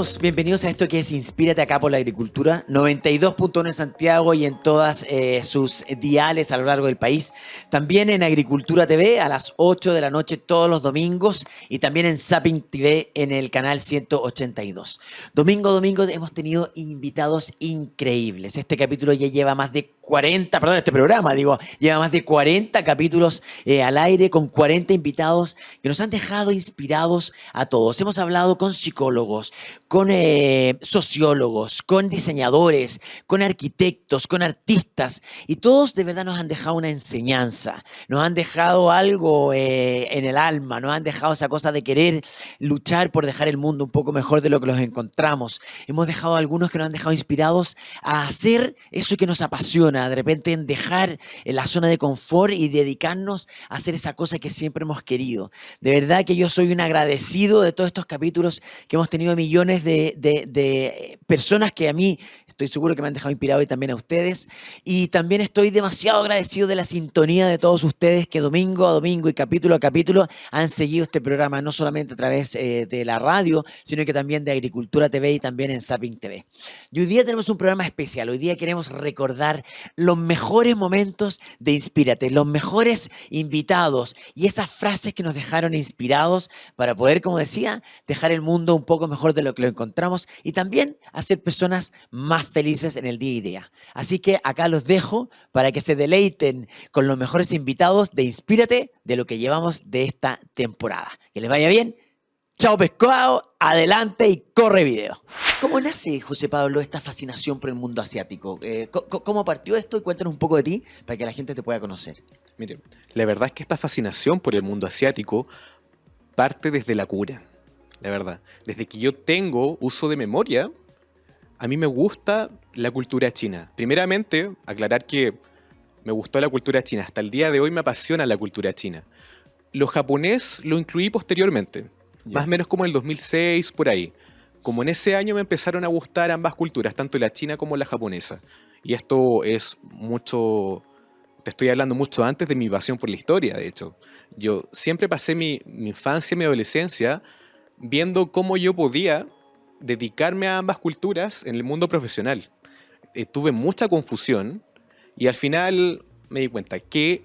todos, bienvenidos a esto que es Inspírate acá por la Agricultura, 92.1 en Santiago y en todas sus diales a lo largo del país. También en Agricultura TV a las 8 de la noche todos los domingos y también en Zapping TV en el canal 182. Domingo a domingo hemos tenido invitados increíbles. Este capítulo ya lleva más de 40, perdón, este programa, lleva más de 40 capítulos al aire con 40 invitados que nos han dejado inspirados a todos. Hemos hablado con psicólogos, con sociólogos, con diseñadores, con arquitectos, con artistas y todos de verdad nos han dejado una enseñanza, nos han dejado algo en el alma, nos han dejado esa cosa de querer luchar por dejar el mundo un poco mejor de lo que los encontramos. Hemos dejado algunos que nos han dejado inspirados a hacer eso que nos apasiona, de repente en dejar la zona de confort y dedicarnos a hacer esa cosa que siempre hemos querido. De verdad que yo soy un agradecido de todos estos capítulos que hemos tenido millones de personas que a mí estoy seguro que me han dejado inspirado y también a ustedes. Y también estoy demasiado agradecido de la sintonía de todos ustedes que domingo a domingo y capítulo a capítulo han seguido este programa, no solamente a través de la radio, sino que también de Agricultura TV y también en Zapping TV. Y hoy día tenemos un programa especial. Hoy día queremos recordar los mejores momentos de Inspírate, los mejores invitados y esas frases que nos dejaron inspirados para poder, como decía, dejar el mundo un poco mejor de lo que lo encontramos y también hacer personas más felices en el día a día. Así que acá los dejo para que se deleiten con los mejores invitados de Inspírate de lo que llevamos de esta temporada. Que les vaya bien. Chao pescado, adelante y corre video. ¿Cómo nace, José Pablo, esta fascinación por el mundo asiático? ¿Cómo partió esto? Y cuéntanos un poco de ti para que la gente te pueda conocer. Mire, la verdad es que esta fascinación por el mundo asiático parte desde la cuna, la verdad. Desde que yo tengo uso de memoria, a mí me gusta la cultura china. Primeramente, aclarar que me gustó la cultura china. Hasta el día de hoy me apasiona la cultura china. Lo japonés lo incluí posteriormente, más o menos como en el 2006, por ahí. Como en ese año me empezaron a gustar ambas culturas, tanto la china como la japonesa. Y esto es mucho... Te estoy hablando mucho antes de mi pasión por la historia, de hecho. Yo siempre pasé mi infancia y mi adolescencia viendo cómo yo podía dedicarme a ambas culturas en el mundo profesional. Tuve mucha confusión y al final me di cuenta que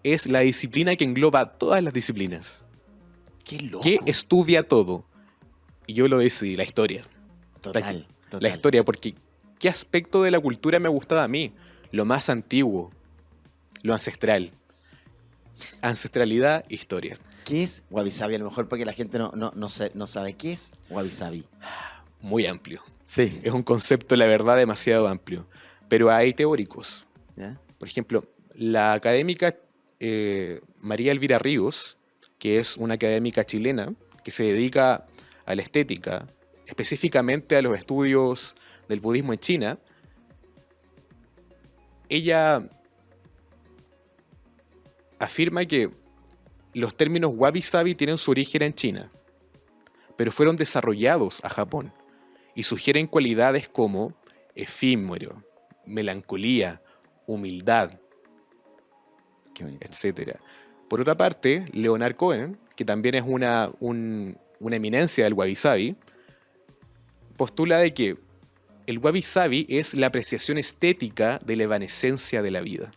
es la disciplina que engloba todas las disciplinas. ¡Qué loco! Que estudia todo. Y yo lo decidí, la historia. Total. La historia, porque ¿qué aspecto de la cultura me gustaba a mí? Lo más antiguo, lo ancestral. Ancestralidad, historia. ¿Qué es Wabi Sabi? A lo mejor porque la gente no sabe qué es Wabi Sabi. Muy amplio. Sí. Es un concepto, la verdad, demasiado amplio. Pero hay teóricos. ¿Ya? Por ejemplo, la académica María Elvira Ríos, que es una académica chilena que se dedica a la estética, específicamente a los estudios del budismo en China, ella afirma que los términos wabi-sabi tienen su origen en China, pero fueron desarrollados a Japón y sugieren cualidades como efímero, melancolía, humildad, etc. Por otra parte, Leonard Cohen, que también es una eminencia del wabi-sabi, postula de que el wabi-sabi es la apreciación estética de la evanescencia de la vida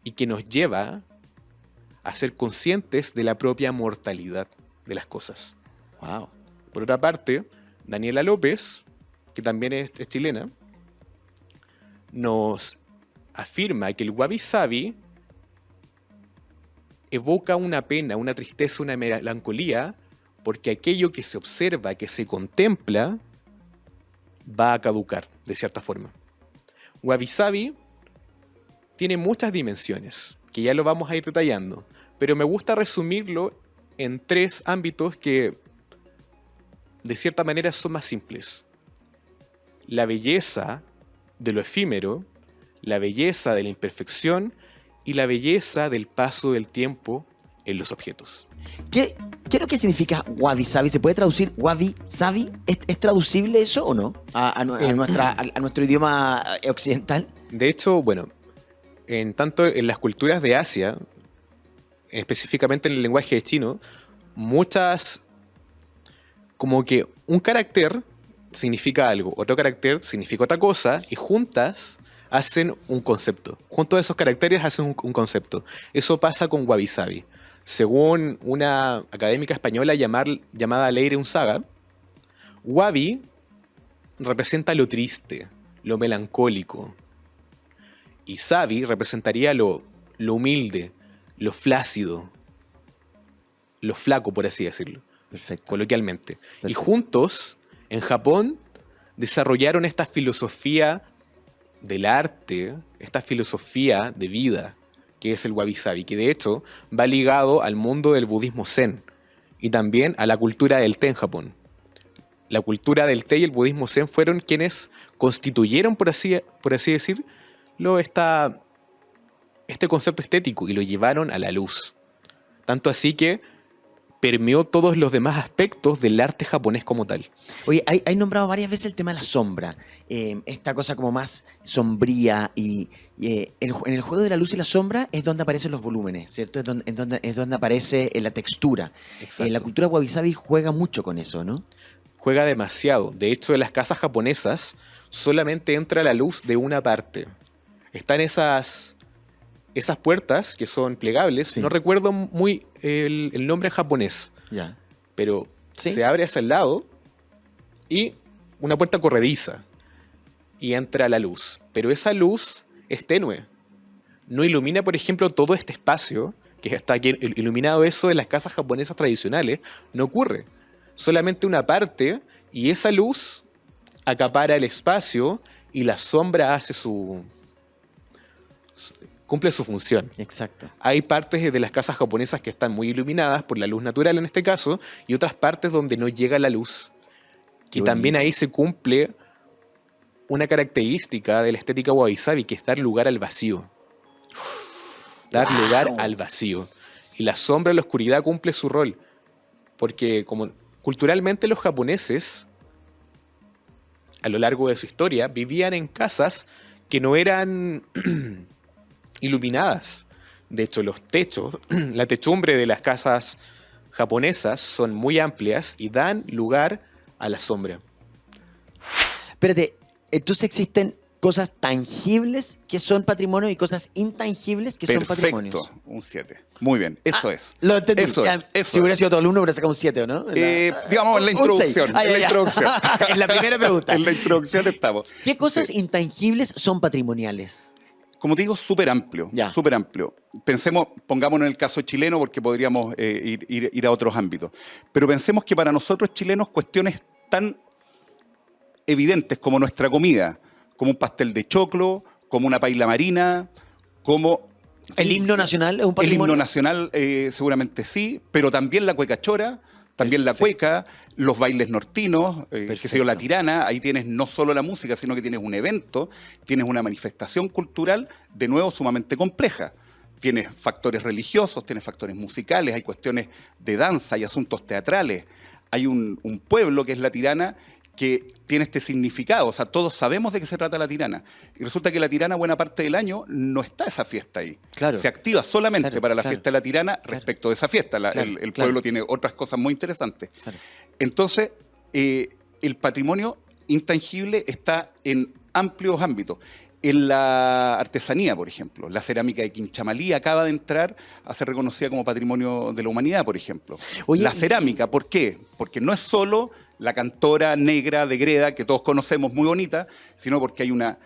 y que nos lleva a ser conscientes de la propia mortalidad de las cosas. Wow. Por otra parte, Daniela López, que también es chilena, nos afirma que el wabi-sabi evoca una pena, una tristeza, una melancolía, porque aquello que se observa, que se contempla, va a caducar, de cierta forma. Wabi-sabi tiene muchas dimensiones, que ya lo vamos a ir detallando, pero me gusta resumirlo en 3 ámbitos que, de cierta manera, son más simples. La belleza de lo efímero, la belleza de la imperfección y la belleza del paso del tiempo en los objetos. ¿Qué es lo que significa Wabi Sabi? ¿Se puede traducir Wabi Sabi? ¿Es traducible eso o no? A nuestro idioma occidental. De hecho, bueno, tanto en las culturas de Asia, específicamente en el lenguaje chino, muchas, como que un carácter significa algo, otro carácter significa otra cosa, y juntas hacen un concepto. Juntos a esos caracteres hacen un concepto. Eso pasa con Wabi Sabi. Según una académica española llamada Leire Unzaga, Wabi representa lo triste, lo melancólico. Y Sabi representaría lo humilde, lo flácido, lo flaco, por así decirlo, Perfecto. coloquialmente. Y Perfecto. juntos, en Japón, desarrollaron esta filosofía del arte, esta filosofía de vida, que es el Wabi Sabi, que de hecho va ligado al mundo del budismo zen y también a la cultura del té en Japón. La cultura del té y el budismo zen fueron quienes constituyeron, por así decirlo, este concepto estético y lo llevaron a la luz. Tanto así que permeó todos los demás aspectos del arte japonés como tal. Oye, hay nombrado varias veces el tema de la sombra, esta cosa como más sombría y en el juego de la luz y la sombra es donde aparecen los volúmenes, ¿cierto? Es donde aparece la textura. Exacto. La cultura Wabi Sabi juega mucho con eso, ¿no? Juega demasiado. De hecho, en las casas japonesas solamente entra la luz de una parte. Están esas puertas que son plegables. Sí. No recuerdo muy el nombre en japonés, Ya. pero Sí. se abre hacia el lado y una puerta corrediza y entra la luz. Pero esa luz es tenue. No ilumina, por ejemplo, todo este espacio que está aquí iluminado. Eso en las casas japonesas tradicionales no ocurre. Solamente una parte y esa luz acapara el espacio y la sombra cumple su función. Exacto. Hay partes de las casas japonesas que están muy iluminadas por la luz natural en este caso y otras partes donde no llega la luz. Qué Y también bonito. ahí se cumple una característica de la estética Wabi Sabi, que es dar lugar al vacío. Dar ¡Wow! lugar al vacío. Y la sombra y la oscuridad cumple su rol. Porque como culturalmente los japoneses, a lo largo de su historia, vivían en casas que no eran iluminadas. De hecho, los techos, la techumbre de las casas japonesas son muy amplias y dan lugar a la sombra. Espérate, entonces existen cosas tangibles que son patrimonio y cosas intangibles que son patrimonios. Perfecto, un 7. Muy bien, eso es. Lo entendí. Eso Ya, es, eso si hubiera es. sido tu alumno, hubiera sacado un 7, ¿o no? Digamos en la Un seis. introducción. Ah, En ya, la ya. introducción. En la primera pregunta. En la introducción estamos. ¿Qué cosas Sí. intangibles son patrimoniales? Como te digo, súper amplio. Ya. Súper amplio. Pensemos, pongámonos en el caso chileno porque podríamos ir a otros ámbitos. Pero pensemos que para nosotros chilenos cuestiones tan evidentes como nuestra comida, como un pastel de choclo, como una paila marina, como... ¿El himno nacional es un El patrimonio? himno nacional seguramente sí, pero también la cueca chora, también la cueca, los bailes nortinos, que se dio la tirana. Ahí tienes no solo la música, sino que tienes un evento, tienes una manifestación cultural, de nuevo sumamente compleja. Tienes factores religiosos, tienes factores musicales, hay cuestiones de danza, hay asuntos teatrales. Hay un pueblo que es la Tirana que tiene este significado, o sea, todos sabemos de qué se trata la Tirana. Y resulta que la Tirana, buena parte del año, no está esa fiesta ahí. Claro. Se activa solamente Claro, para la claro. fiesta de la Tirana respecto de esa fiesta. Claro, El claro. pueblo tiene otras cosas muy interesantes. Claro. Entonces, el patrimonio intangible está en amplios ámbitos. En la artesanía, por ejemplo, la cerámica de Quinchamalí acaba de entrar a ser reconocida como patrimonio de la humanidad, por ejemplo. Oye, la y- cerámica, ¿por qué? Porque no es solo la cantora negra de Greda, que todos conocemos, muy bonita, sino porque hay una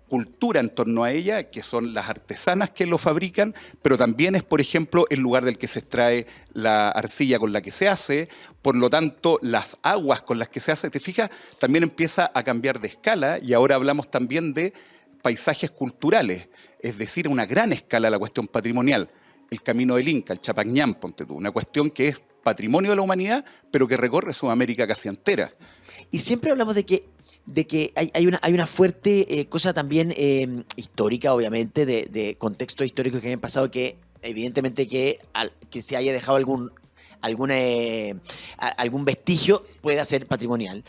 cultura en torno a ella, que son las artesanas que lo fabrican, pero también es, por ejemplo, el lugar del que se extrae la arcilla con la que se hace, por lo tanto, las aguas con las que se hace, te fijas, también empieza a cambiar de escala y ahora hablamos también de paisajes culturales, es decir, a una gran escala la cuestión patrimonial. El Camino del Inca, el Chapañán, ponte tú, una cuestión que es patrimonio de la humanidad, pero que recorre Sudamérica casi entera. Y siempre hablamos de que hay una fuerte cosa también histórica, obviamente, de contextos históricos que hayan pasado, que evidentemente que se haya dejado algún vestigio pueda ser patrimonial.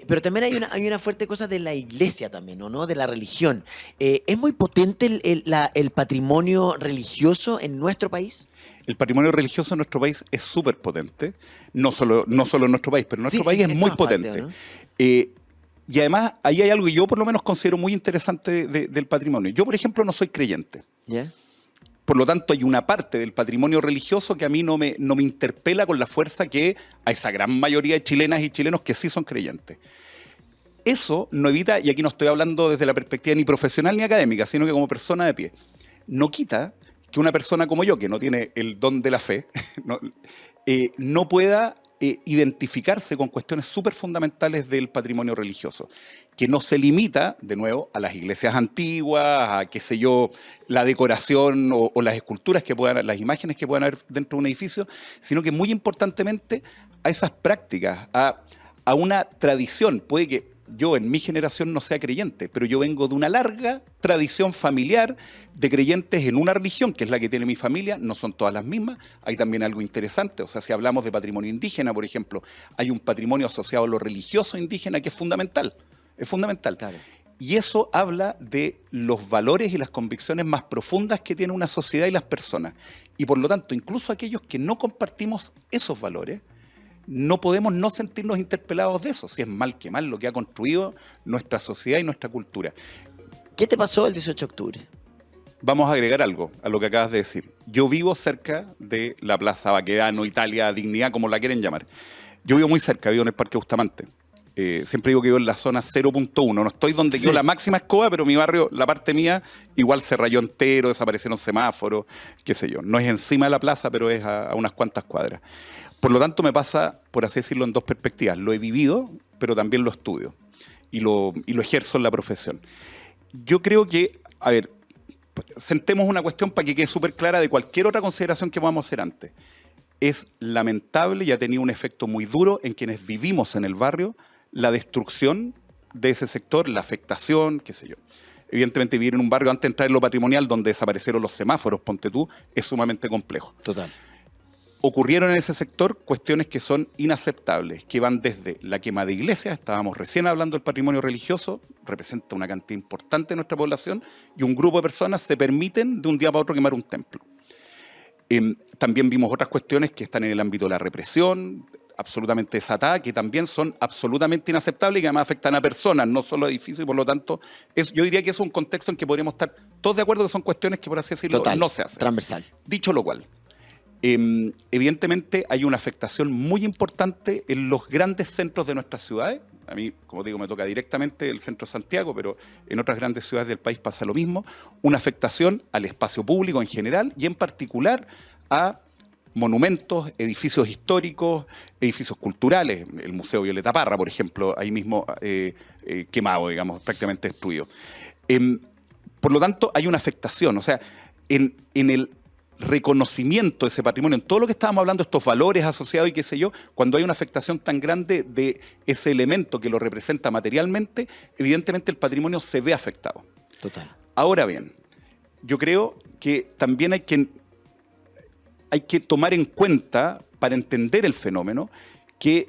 Pero también hay una fuerte cosa de la iglesia también, ¿o no? De la religión. ¿Es muy potente el patrimonio religioso en nuestro país? El patrimonio religioso en nuestro país es súper potente, no solo en nuestro país, pero en nuestro Sí, país es en muy todas partes, potente. ¿no? Y además, ahí hay algo que yo por lo menos considero muy interesante del patrimonio. Yo, por ejemplo, no soy creyente. ¿Ya? Por lo tanto, hay una parte del patrimonio religioso que a mí no me interpela con la fuerza que a esa gran mayoría de chilenas y chilenos que sí son creyentes. Eso no evita, y aquí no estoy hablando desde la perspectiva ni profesional ni académica, sino que como persona de pie, no quita que una persona como yo, que no tiene el don de la fe, no pueda identificarse con cuestiones súper fundamentales del patrimonio religioso, que no se limita, de nuevo, a las iglesias antiguas, a, qué sé yo, la decoración o las esculturas que puedan, las imágenes que puedan haber dentro de un edificio, sino que muy importantemente a esas prácticas, a una tradición. Puede que yo en mi generación no sea creyente, pero yo vengo de una larga tradición familiar de creyentes en una religión, que es la que tiene mi familia, no son todas las mismas. Hay también algo interesante, o sea, si hablamos de patrimonio indígena, por ejemplo, hay un patrimonio asociado a lo religioso indígena que es fundamental, Claro. Y eso habla de los valores y las convicciones más profundas que tiene una sociedad y las personas. Y por lo tanto, incluso aquellos que no compartimos esos valores, no podemos no sentirnos interpelados de eso, si es mal que mal lo que ha construido nuestra sociedad y nuestra cultura. ¿Qué te pasó el 18 de octubre? Vamos a agregar algo a lo que acabas de decir. Yo vivo cerca de la Plaza Baquedano, Italia, Dignidad, como la quieren llamar. Yo vivo muy cerca, vivo en el Parque Bustamante. Siempre digo que vivo en la zona 0.1. No estoy donde quedó la máxima escoba, pero mi barrio, la parte mía, igual se rayó entero, desaparecieron semáforos, qué sé yo. No es encima de la plaza, pero es a unas cuantas cuadras. Por lo tanto, me pasa, por así decirlo, en dos perspectivas. Lo he vivido, pero también lo estudio y lo ejerzo en la profesión. Yo creo que, a ver, sentemos una cuestión para que quede súper clara de cualquier otra consideración que podamos hacer antes. Es lamentable y ha tenido un efecto muy duro en quienes vivimos en el barrio la destrucción de ese sector, la afectación, qué sé yo. Evidentemente, vivir en un barrio antes de entrar en lo patrimonial donde desaparecieron los semáforos, ponte tú, es sumamente complejo. Total. Ocurrieron en ese sector cuestiones que son inaceptables, que van desde la quema de iglesias, estábamos recién hablando del patrimonio religioso, representa una cantidad importante de nuestra población, y un grupo de personas se permiten de un día para otro quemar un templo. También vimos otras cuestiones que están en el ámbito de la represión, absolutamente desatada, que también son absolutamente inaceptables y que además afectan a personas, no solo a edificios, y por lo tanto, yo diría que es un contexto en que podríamos estar todos de acuerdo que son cuestiones que, por así decirlo, Total, no se hacen. transversal. Dicho lo cual, evidentemente hay una afectación muy importante en los grandes centros de nuestras ciudades. A mí, como digo, me toca directamente el centro de Santiago, pero en otras grandes ciudades del país pasa lo mismo. Una afectación al espacio público en general y en particular a monumentos, edificios históricos, edificios culturales. El Museo Violeta Parra, por ejemplo, ahí mismo quemado, digamos, prácticamente destruido. Por lo tanto, hay una afectación. O sea, en el reconocimiento de ese patrimonio, en todo lo que estábamos hablando, estos valores asociados y qué sé yo, cuando hay una afectación tan grande de ese elemento que lo representa materialmente, evidentemente el patrimonio se ve afectado. Total. Ahora bien, yo creo que también hay que tomar en cuenta, para entender el fenómeno, que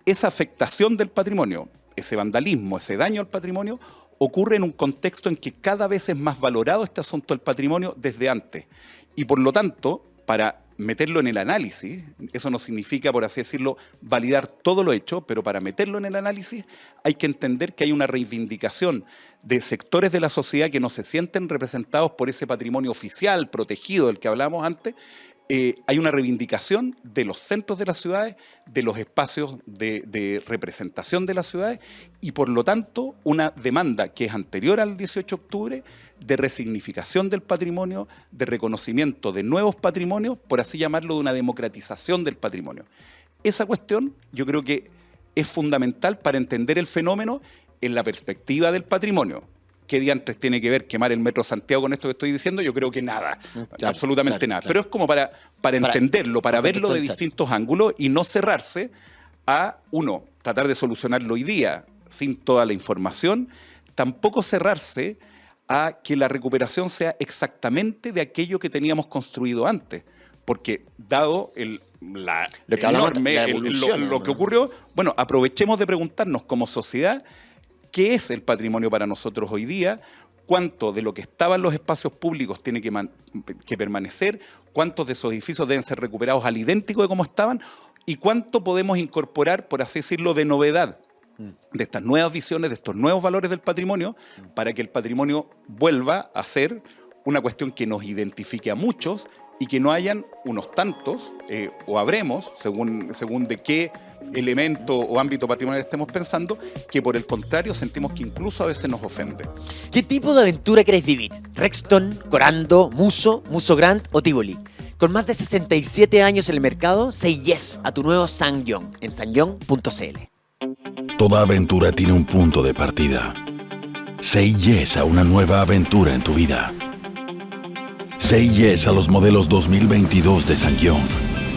esa afectación del patrimonio, ese vandalismo, ese daño al patrimonio, ocurre en un contexto en que cada vez es más valorado este asunto del patrimonio desde antes. Y por lo tanto, para meterlo en el análisis, eso no significa, por así decirlo, validar todo lo hecho, pero para meterlo en el análisis hay que entender que hay una reivindicación de sectores de la sociedad que no se sienten representados por ese patrimonio oficial, protegido, del que hablábamos antes. Hay una reivindicación de los centros de las ciudades, de los espacios de representación de las ciudades y por lo tanto una demanda que es anterior al 18 de octubre de resignificación del patrimonio, de reconocimiento de nuevos patrimonios, por así llamarlo, de una democratización del patrimonio. Esa cuestión yo creo que es fundamental para entender el fenómeno en la perspectiva del patrimonio. ¿Qué diantres tiene que ver quemar el Metro Santiago con esto que estoy diciendo? Yo creo que nada, absolutamente nada. Pero es como para entenderlo, para verlo de distintos ángulos y no cerrarse a, uno, tratar de solucionarlo hoy día sin toda la información, tampoco cerrarse a que la recuperación sea exactamente de aquello que teníamos construido antes. Porque dado lo que ocurrió, bueno, aprovechemos de preguntarnos como sociedad qué es el patrimonio para nosotros hoy día, cuánto de lo que estaba en los espacios públicos tiene que permanecer, cuántos de esos edificios deben ser recuperados al idéntico de como estaban y cuánto podemos incorporar, por así decirlo, de novedad de estas nuevas visiones, de estos nuevos valores del patrimonio, para que el patrimonio vuelva a ser una cuestión que nos identifique a muchos y que no hayan unos tantos, o habremos, según de qué elemento o ámbito patrimonial estemos pensando, que por el contrario sentimos que incluso a veces nos ofende. ¿Qué tipo de aventura queréis vivir? ¿Rexton, Corando, Muso, Muso Grand o Tivoli? Con más de 67 años en el mercado, say yes a tu nuevo SsangYong en sangyong.cl. Toda aventura tiene un punto de partida. Say yes a una nueva aventura en tu vida. Say yes a los modelos 2022 de SsangYong.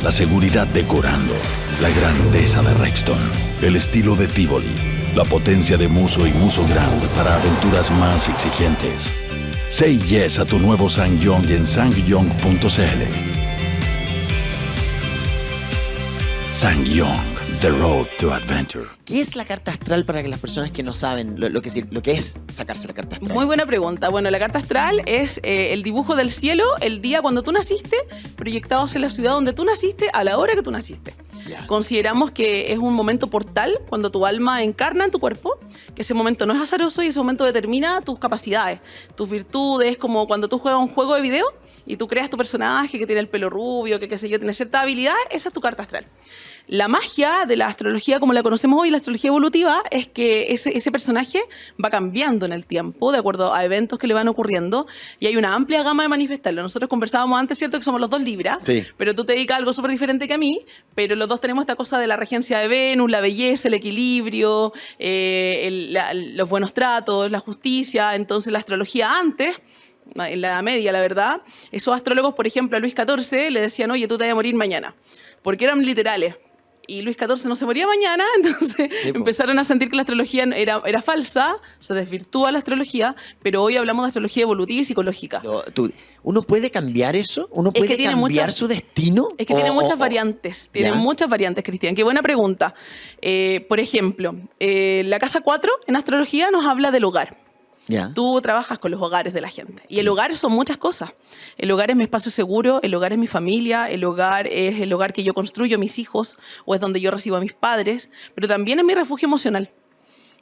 La seguridad de Corando, la grandeza de Rexton, el estilo de Tivoli, la potencia de Muso y Muso Grand para aventuras más exigentes. Say yes a tu nuevo SsangYong en sangyong.cl. SsangYong, the road to adventure. ¿Qué es la carta astral para que las personas que no saben lo que es sacarse la carta astral? Muy buena pregunta. Bueno, la carta astral es el dibujo del cielo el día cuando tú naciste, proyectado hacia la ciudad donde tú naciste, a la hora que tú naciste. Ya. Consideramos que es un momento portal cuando tu alma encarna en tu cuerpo, que ese momento no es azaroso y ese momento determina tus capacidades, tus virtudes, como cuando tú juegas un juego de video y tú creas tu personaje que tiene el pelo rubio, que qué sé yo, tiene cierta habilidad, esa es tu carta astral. La magia de la astrología como la conocemos hoy, la astrología evolutiva, es que ese personaje va cambiando en el tiempo de acuerdo a eventos que le van ocurriendo y hay una amplia gama de manifestarlo. Nosotros conversábamos antes, ¿cierto?, que somos los dos Libra, Sí. pero tú te dedicas a algo súper diferente que a mí, pero los dos tenemos esta cosa de la regencia de Venus, la belleza, el equilibrio, los buenos tratos, la justicia. Entonces la astrología antes, en la Edad Media, la verdad, esos astrólogos, por ejemplo, a Luis XIV le decían, oye, tú te vas a morir mañana, porque eran literales. Y Luis XIV no se moría mañana, entonces empezaron a sentir que la astrología era falsa, se desvirtúa la astrología, pero hoy hablamos de astrología evolutiva y psicológica. ¿Uno puede cambiar eso? ¿Uno Es que puede tiene cambiar muchas- su destino? Es que tiene muchas o- variantes, tiene ¿Ya? muchas variantes, Cristian. Qué buena pregunta. Por ejemplo, la casa 4 en astrología nos habla del hogar. Ya. Tú trabajas con los hogares de la gente. Y el hogar son muchas cosas. El hogar es mi espacio seguro, el hogar es mi familia, el hogar es el hogar que yo construyo a mis hijos o es donde yo recibo a mis padres, pero también es mi refugio emocional.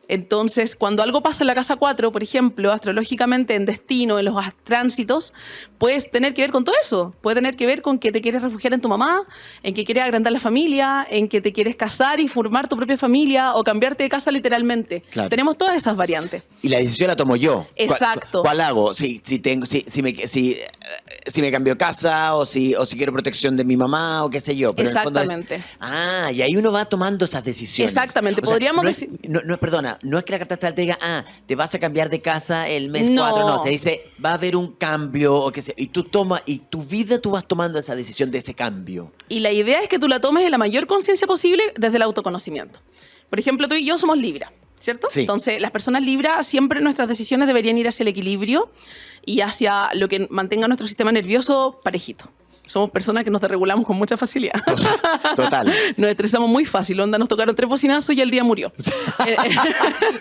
Entonces, cuando algo pasa en la casa 4, por ejemplo, astrológicamente en destino, en los tránsitos, puedes tener que ver con todo eso. Puede tener que ver con que te quieres refugiar en tu mamá, en que quieres agrandar la familia, en que te quieres casar y formar tu propia familia o cambiarte de casa literalmente. Claro. Tenemos todas esas variantes. Y la decisión la tomo yo. Exacto. ¿Cuál hago? Si me cambio casa o si quiero protección de mi mamá o qué sé yo. Pero en el fondo Exactamente. y ahí uno va tomando esas decisiones. Exactamente. O sea, Podríamos no es- decir- perdona, no es que la carta astral te diga, te vas a cambiar de casa el mes No. 4, no, te dice, va a haber un cambio o qué sé, y tú tu vida tú vas tomando esa decisión de ese cambio. Y la idea es que tú la tomes en la mayor conciencia posible desde el autoconocimiento. Por ejemplo, tú y yo somos Libra, ¿cierto? Sí. Entonces, las personas Libra, siempre nuestras decisiones deberían ir hacia el equilibrio y hacia lo que mantenga nuestro sistema nervioso parejito. Somos personas que nos desregulamos con mucha facilidad. Total. Nos estresamos muy fácil. Onda, nos tocaron 3 bocinazos y el día murió.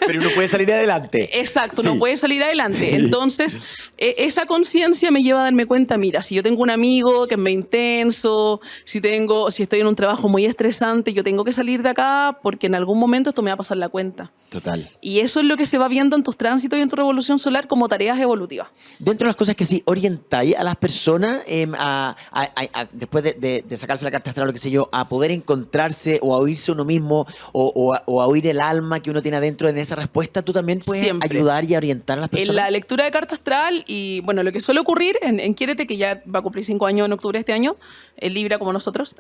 Pero uno puede salir adelante. Exacto, Sí. no puede salir adelante. Entonces, esa conciencia me lleva a darme cuenta, mira, si yo tengo un amigo que es muy intenso, si estoy en un trabajo muy estresante, yo tengo que salir de acá porque en algún momento esto me va a pasar la cuenta. Total. Y eso es lo que se va viendo en tus tránsitos y en tu revolución solar como tareas evolutivas. Dentro de las cosas que sí orientáis a las personas después de sacarse la carta astral o lo que sé yo, a poder encontrarse o a oírse uno mismo o a oír el alma que uno tiene adentro en esa respuesta, tú también puedes Siempre. ayudar y a orientar a las En personas. la lectura de carta astral y, bueno, lo que suele ocurrir en Quiérete, que ya va a cumplir 5 años en octubre de este año, el Libra como nosotros,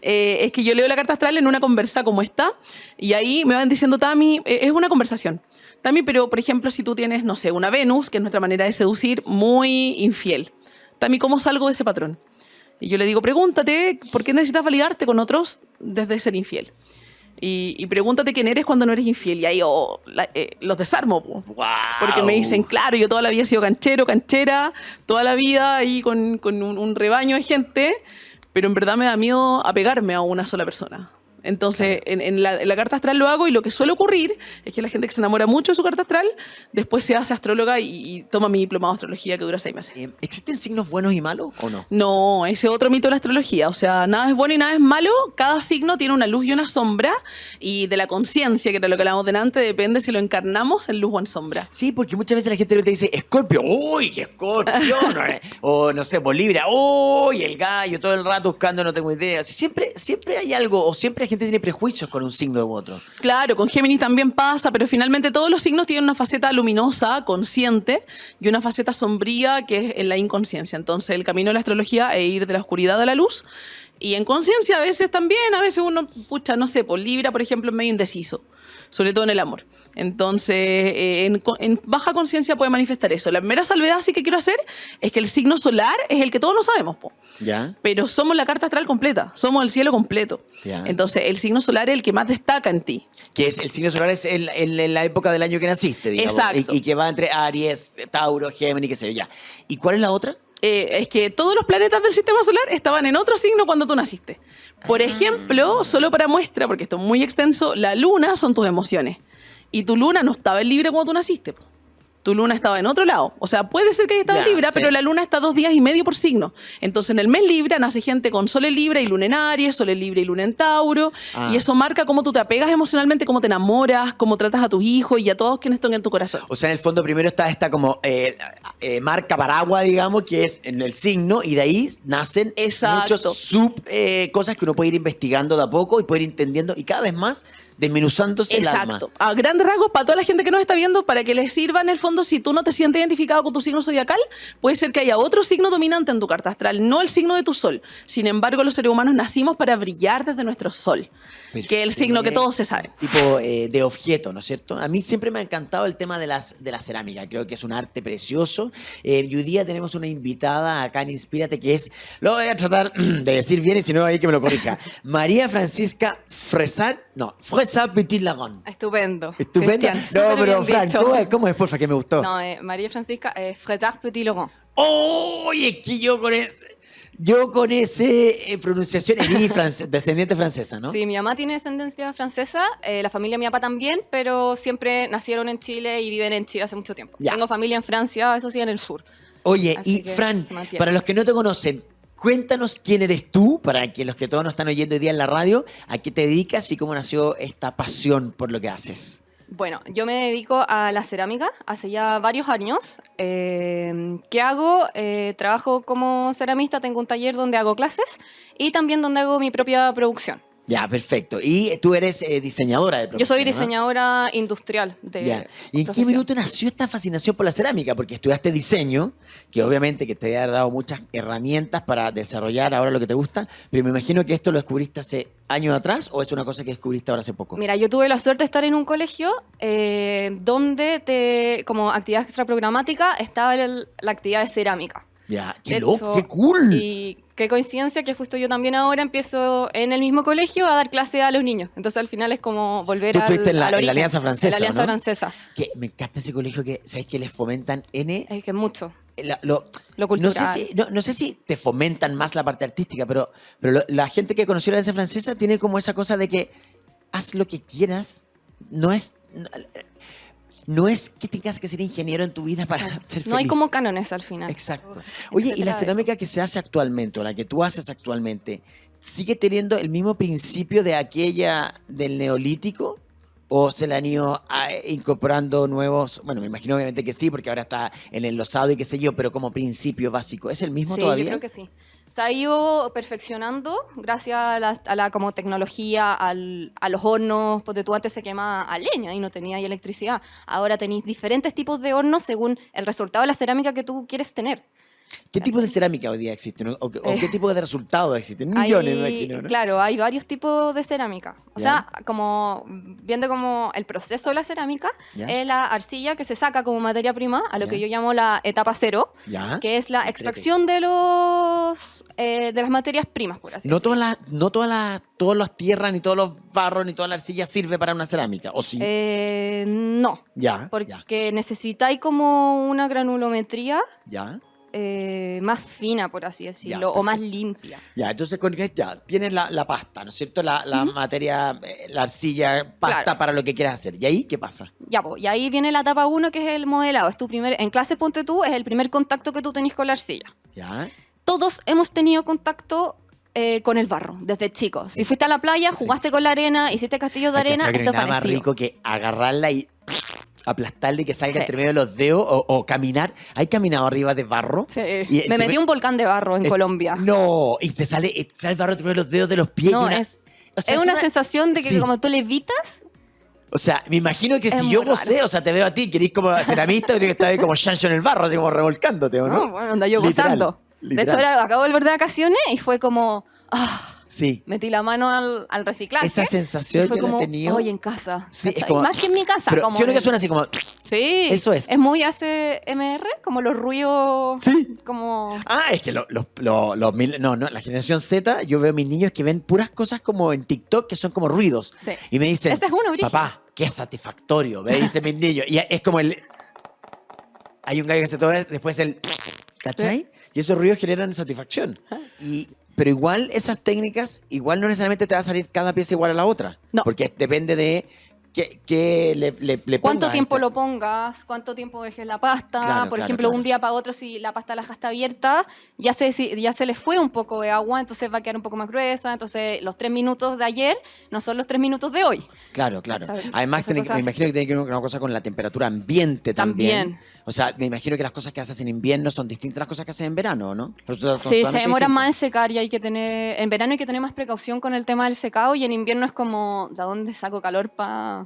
es que yo leo la carta astral en una conversa como esta y ahí me van diciendo, Tami, es una conversación. Tami, pero por ejemplo, si tú tienes, no sé, una Venus, que es nuestra manera de seducir, muy infiel. Tami, ¿cómo salgo de ese patrón? Y yo le digo, pregúntate, ¿por qué necesitas validarte con otros desde ser infiel? Y pregúntate quién eres cuando no eres infiel. Y ahí los desarmo, po. Porque me dicen, claro, yo toda la vida he sido canchero, canchera, toda la vida ahí con un rebaño de gente, pero en verdad me da miedo apegarme a una sola persona. Entonces, en la carta astral lo hago y lo que suele ocurrir es que la gente que se enamora mucho de su carta astral, después se hace astróloga y toma mi diplomado de astrología que dura 6 meses. ¿Existen signos buenos y malos o no? No, ese es otro mito de la astrología. O sea, nada es bueno y nada es malo. Cada signo tiene una luz y una sombra. Y de la conciencia, que era lo que hablábamos delante, depende si lo encarnamos en luz o en sombra. Sí, porque muchas veces la gente te dice, Escorpio, uy, Escorpio, o no sé, por Libra, uy, el gallo, todo el rato buscando, no tengo idea. Sí, siempre hay algo, o siempre la gente tiene prejuicios con un signo u otro. Claro, con Géminis también pasa, pero finalmente todos los signos tienen una faceta luminosa, consciente, y una faceta sombría que es en la inconsciencia. Entonces, el camino de la astrología es ir de la oscuridad a la luz. Y en conciencia a veces también, a veces uno, pucha, no sé, por Libra, por ejemplo, es medio indeciso, sobre todo en el amor. Entonces, en baja conciencia puede manifestar eso. La primera salvedad sí que quiero hacer es que el signo solar es el que todos no sabemos, po. ¿Ya? Pero somos la carta astral completa, somos el cielo completo. Ya. Entonces, el signo solar es el que más destaca en ti. Que es el signo solar es en la época del año que naciste, digamos. Exacto. Y que va entre Aries, Tauro, Géminis, qué sé yo, ya. ¿Y cuál es la otra? Es que todos los planetas del sistema solar estaban en otro signo cuando tú naciste. Por ejemplo, solo para muestra, porque esto es muy extenso, la luna son tus emociones. Y tu luna no estaba en Libra cuando tú naciste, po. Tu luna estaba en otro lado. O sea, puede ser que haya estado en Ya, Libra, sí. pero la luna está 2 días y medio por signo. Entonces, en el mes Libra nace gente con Sol en Libra y Luna en Aries, Sol en Libra y Luna en Tauro. Ah. Y eso marca cómo tú te apegas emocionalmente, cómo te enamoras, cómo tratas a tus hijos y a todos quienes están en tu corazón. O sea, en el fondo primero está esta como marca paraguas, digamos, que es en el signo, y de ahí nacen Exacto. muchos cosas que uno puede ir investigando de a poco y puede ir entendiendo y cada vez más desmenuzándose el alma. Exacto. A grandes rasgos, para toda la gente que nos está viendo, para que les sirva en el fondo, si tú no te sientes identificado con tu signo zodiacal, puede ser que haya otro signo dominante en tu carta astral, no el signo de tu sol. Sin embargo, los seres humanos nacimos para brillar desde nuestro sol, que es el signo que todos se saben. Tipo de objeto, ¿no es cierto? A mí siempre me ha encantado el tema de la cerámica. Creo que es un arte precioso. Y hoy día tenemos una invitada acá en Inspírate que es, lo voy a tratar de decir bien y si no, ahí que me lo corrija. María Francisca Fresat Petit Lagon. Estupendo. Estupenda. Cristian, No, súper pero bien Fran, dicho. ¿cómo es, porfa, que me gustó? No, María Francisca Fresat Petit Laurent. ¡Oye, es que yo con ese pronunciación, descendiente francesa, ¿no? Sí, mi mamá tiene descendencia francesa, la familia de mi papá también, pero siempre nacieron en Chile y viven en Chile hace mucho tiempo. Ya. Tengo familia en Francia, eso sí, en el sur. Oye, Así y que Fran, se mantiene. para los que no te conocen, cuéntanos quién eres tú, para que los que todos nos están oyendo hoy día en la radio, a qué te dedicas y cómo nació esta pasión por lo que haces. Bueno, yo me dedico a la cerámica hace ya varios años. ¿Qué hago? Trabajo como ceramista, tengo un taller donde hago clases y también donde hago mi propia producción. Ya, perfecto. Y tú eres diseñadora de Yo profesión, soy ¿no? diseñadora industrial de Ya. ¿Y en qué profesión. minuto nació esta fascinación por la cerámica? Porque estudiaste diseño, que obviamente que te ha dado muchas herramientas para desarrollar ahora lo que te gusta, pero me imagino que esto lo descubriste hace años atrás o es una cosa que descubriste ahora hace poco. Mira, yo tuve la suerte de estar en un colegio donde como actividad extraprogramática estaba la actividad de cerámica. Ya, De qué loco, hecho, qué cool. Y qué coincidencia que justo yo también ahora empiezo en el mismo colegio a dar clase a los niños. Entonces al final es como volver Tú al, estuviste en la al origen. Alianza Francesa, En la Alianza ¿no? Francesa. Que me encanta ese colegio que, ¿sabes? Que les fomentan Es que mucho. Lo cultural. No sé si te fomentan más la parte artística, pero la gente que conoció la Alianza Francesa tiene como esa cosa de que haz lo que quieras. No es que tengas que ser ingeniero en tu vida para ser feliz. No hay como cánones al final. Exacto. Oye, ¿y la Etcétera de cerámica que se hace actualmente, o la que tú haces actualmente, sigue teniendo el mismo principio de aquella del neolítico? ¿O se le han ido incorporando nuevos? Bueno, me imagino obviamente que sí, porque ahora está en el losado y qué sé yo, pero como principio básico, ¿es el mismo Sí, todavía? yo creo que sí. Se ha ido perfeccionando gracias a la como tecnología, a los hornos, porque tú antes se quemaba a leña y no tenías electricidad. Ahora tenéis diferentes tipos de hornos según el resultado de la cerámica que tú quieres tener. ¿Qué tipo de cerámica hoy día existe? ¿No? ¿O qué tipo de resultados existen? Millones, me imagino, ¿no? Claro, hay varios tipos de cerámica. O Ya. sea, como viendo como el proceso de la cerámica, Ya. es la arcilla que se saca como materia prima a lo Ya. que yo llamo la etapa cero, Ya. que es la extracción de las materias primas, por así No decirlo. todas las tierras, ni todos los barros, ni toda la arcilla sirve para una cerámica, ¿o sí? No, ya, porque necesitáis como una granulometría ya. más fina, por así decirlo, Ya, o más limpia. Ya, entonces ya, tienes la pasta, ¿no es cierto? La materia, la arcilla, pasta Claro. para lo que quieras hacer. ¿Y ahí qué pasa? Ya, y ahí viene la etapa 1, que es el modelado. Es en clase, ponte tú, es el primer contacto que tú tenés con la arcilla. Ya. Todos hemos tenido contacto con el barro, desde chicos. Si fuiste a la playa, jugaste con la arena, hiciste castillos de Hay arena, cachado que esto no hay es nada más parecido. rico que agarrarla y aplastarla y que salga Sí. entre medio de los dedos o caminar. ¿Hay caminado arriba de barro? Sí. Y Me metí un volcán de barro en Colombia. No, y te sale el barro entre medio de los dedos de los pies. No, y es o sea, una sensación de que Sí. como tú levitas, O sea, me imagino que Es si muy yo raro. gocé, o sea, te veo a ti, querís como ceramista, que estar ahí como chancho en el barro, así como revolcándote, ¿o no? no, bueno, anda yo Literal, gozando. De hecho, literal. acabo de volver de vacaciones y fue como, Sí. metí la mano al reciclaje. Esa sensación y fue yo la he como, tenido. oye, en casa. Sí, es ¿cachai? como. Más que en mi casa. Pero como si uno que en- suena así como. Sí. Eso es. Es muy ASMR, como los ruidos. Sí. Como. Ah, es que no, la generación Z, yo veo a mis niños que ven puras cosas como en TikTok que son como ruidos. Sí. Y me dicen, Ese es uno, brígido. papá, qué satisfactorio, me dicen mis niños. Y es como hay un gallo que hace todo, después ¿cachai? Y esos ruidos generan satisfacción. Pero igual esas técnicas, igual no necesariamente te va a salir cada pieza igual a la otra. No. Porque depende de qué le ¿Cuánto pongas. tiempo lo pongas? ¿Cuánto tiempo dejes la pasta? Claro, Por claro, ejemplo, claro. un día para otro, si la pasta la dejaste abierta, ya se le fue un poco de agua, entonces va a quedar un poco más gruesa. Entonces, los 3 minutos de ayer no son los 3 minutos de hoy. Claro, claro. ¿Sabes? Además, Esas me cosas imagino que tiene que ver una cosa con la temperatura ambiente también. También. O sea, me imagino que las cosas que haces en invierno son distintas a las cosas que haces en verano, ¿no? Son Sí, se totalmente demoran más en distintas. secar y hay que tener... En verano hay que tener más precaución con el tema del secado y en invierno es como, ¿de dónde saco calor para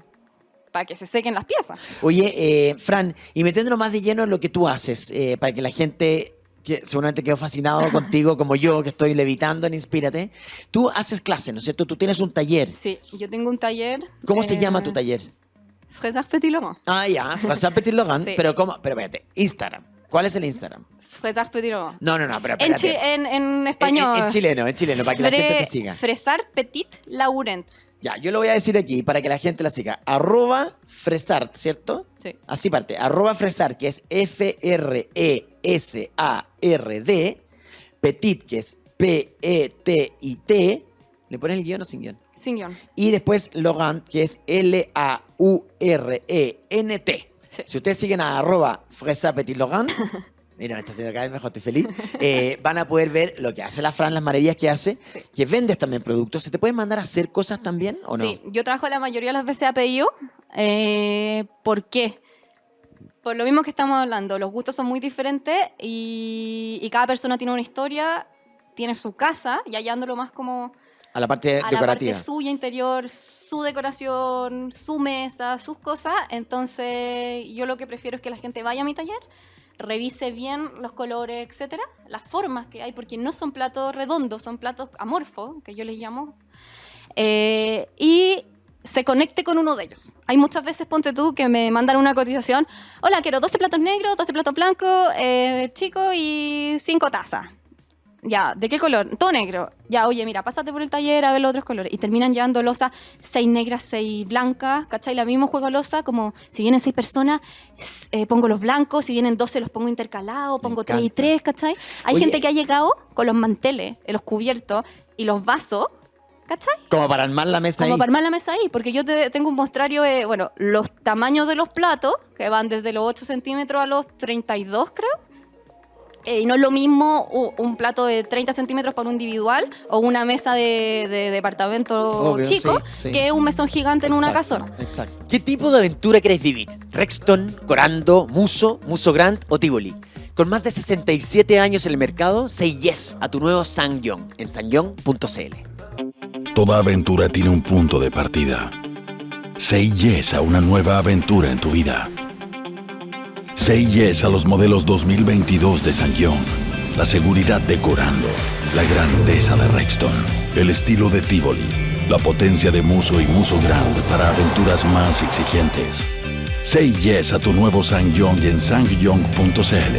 que se sequen las piezas? Oye, Fran, y metiéndonos más de lleno en lo que tú haces, para que la gente que seguramente quedó fascinado contigo, como yo, que estoy levitando en Inspírate, tú haces clases, ¿no es cierto? Tú tienes un taller. Sí, yo tengo un taller... ¿Cómo se llama tu taller? Fresas Petit Laurent. Ah, ya, François Petit Laurent, Sí. pero ¿cómo? Pero espérate, Instagram. ¿Cuál es el Instagram? Fresas Petit Laurent. No, pero En, espérate. en español. En chileno, para que la gente te siga. Fresar Petit Laurent. Ya, yo lo voy a decir aquí para que la gente la siga. @Fresart, ¿cierto? Sí. Así parte. @Fresart, que es FRESARD. Petit, que es PETIT. ¿Le pones el guión o sin guión? Sin guión. Y después Laurent, que es LAURENT. Sí. Si ustedes siguen a @FresarPetitLaurent, mira, me está haciendo cada vez mejor, estoy feliz. Van a poder ver lo que hace la Fran, las maravillas que hace, Sí. que vendes también productos. ¿Se te pueden mandar a hacer cosas también o no? Sí, yo trabajo la mayoría de las veces a pedido. ¿Por qué? Por lo mismo que estamos hablando, los gustos son muy diferentes y cada persona tiene una historia, tiene su casa, y hallándolo más como A la parte a la decorativa. parte suya interior, su decoración, su mesa, sus cosas. Entonces, yo lo que prefiero es que la gente vaya a mi taller, revise bien los colores, etcétera, las formas que hay, porque no son platos redondos, son platos amorfos, que yo les llamo, y se conecte con uno de ellos. Hay muchas veces, ponte tú, que me mandan una cotización: hola, quiero 12 platos negros, 12 platos blancos, chicos, y 5 tazas. Ya, ¿de qué color? Todo negro. Ya, oye, mira, pásate por el taller a ver los otros colores. Y terminan llevando losa 6 negras, 6 blancas, ¿cachai? La misma juego losa, como si vienen 6 personas, pongo los blancos, si vienen 12 los pongo intercalados, pongo 3 y encanta. 3, ¿cachai? Hay Oye. gente que ha llegado con los manteles, los cubiertos y los vasos, ¿cachai? Como para armar la mesa Como ahí. para armar la mesa ahí, porque yo tengo un mostrario de, bueno, los tamaños de los platos, que van desde los 8 centímetros a los 32, creo. Y no es lo mismo un plato de 30 centímetros para un individual o una mesa de departamento Obvio, chico sí, sí. que un mesón gigante en una Exacto, casona. Exacto. ¿Qué tipo de aventura querés vivir? ¿Rexton, Corando, Muso, Muso Grand o Tivoli? Con más de 67 años en el mercado, say yes a tu nuevo Sangyong en sangyong.cl. Toda aventura tiene un punto de partida. Say yes a una nueva aventura en tu vida. Say yes a los modelos 2022 de Sangyong. La seguridad de Corando. La grandeza de Rexton. El estilo de Tivoli. La potencia de Muso y Muso Grand para aventuras más exigentes. Say yes a tu nuevo Sangyong en sangyong.cl.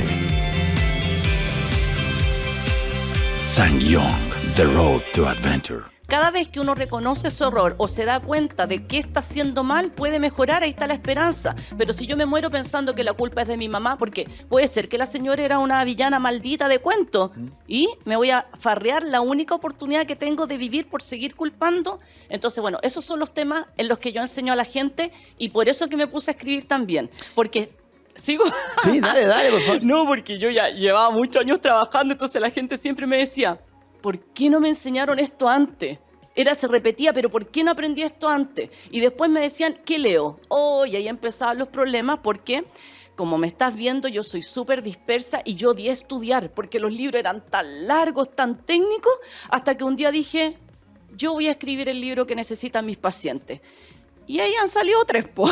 Sangyong, the road to adventure. Cada vez que uno reconoce su error o se da cuenta de qué está haciendo mal, puede mejorar, ahí está la esperanza. Pero si yo me muero pensando que la culpa es de mi mamá, porque puede ser que la señora era una villana maldita de cuento, y me voy a farrear la única oportunidad que tengo de vivir por seguir culpando. Entonces, bueno, esos son los temas en los que yo enseño a la gente, y por eso que me puse a escribir también. Porque... ¿Sigo? Sí, dale, por favor. No, porque yo ya llevaba muchos años trabajando, entonces la gente siempre me decía, ¿por qué no me enseñaron esto antes? Se repetía, pero ¿por qué no aprendí esto antes? Y después me decían, ¿qué leo? Y ahí empezaban los problemas porque, como me estás viendo, yo soy súper dispersa y yo odié estudiar porque los libros eran tan largos, tan técnicos, hasta que un día dije, yo voy a escribir el libro que necesitan mis pacientes. Y ahí han salido 3, po.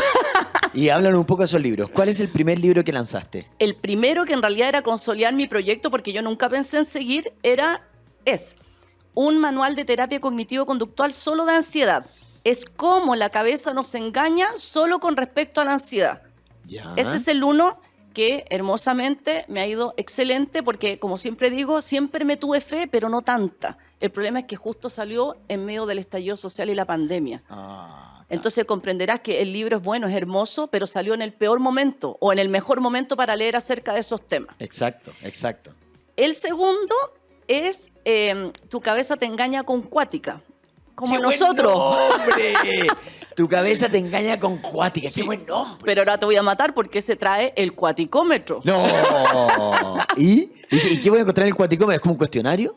Y háblanos un poco de esos libros. ¿Cuál es el primer libro que lanzaste? El primero, que en realidad era consolidar mi proyecto porque yo nunca pensé en seguir, es un manual de terapia cognitivo-conductual solo de ansiedad. Es cómo la cabeza nos engaña solo con respecto a la ansiedad. Ya. Ese es el uno que hermosamente me ha ido excelente porque, como siempre digo, siempre me tuve fe, pero no tanta. El problema es que justo salió en medio del estallido social y la pandemia. Entonces comprenderás que el libro es bueno, es hermoso, pero salió en el peor momento o en el mejor momento para leer acerca de esos temas. Exacto. El segundo es Tu cabeza te engaña con cuática, como ¡Qué nosotros. buen nombre! Tu cabeza te engaña con cuática. ¡Qué buen nombre! Pero ahora te voy a matar porque se trae el cuaticómetro. ¡No! ¿Y qué voy a encontrar en el cuaticómetro? ¿Es como un cuestionario?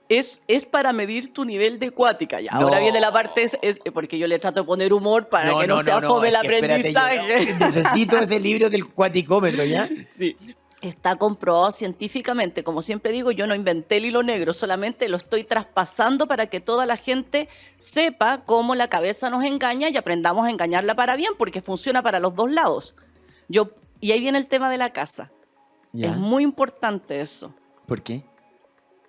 Es para medir tu nivel de cuática. Ya, No. ahora viene la parte, porque yo le trato de poner humor para que no sea fome el es que espérate, aprendizaje. yo necesito ese libro del cuaticómetro, ¿ya? Sí. Está comprobado científicamente. Como siempre digo, yo no inventé el hilo negro, solamente lo estoy traspasando para que toda la gente sepa cómo la cabeza nos engaña y aprendamos a engañarla para bien, porque funciona para los dos lados. Y ahí viene el tema de la casa. ¿Ya? Es muy importante eso. ¿Por qué?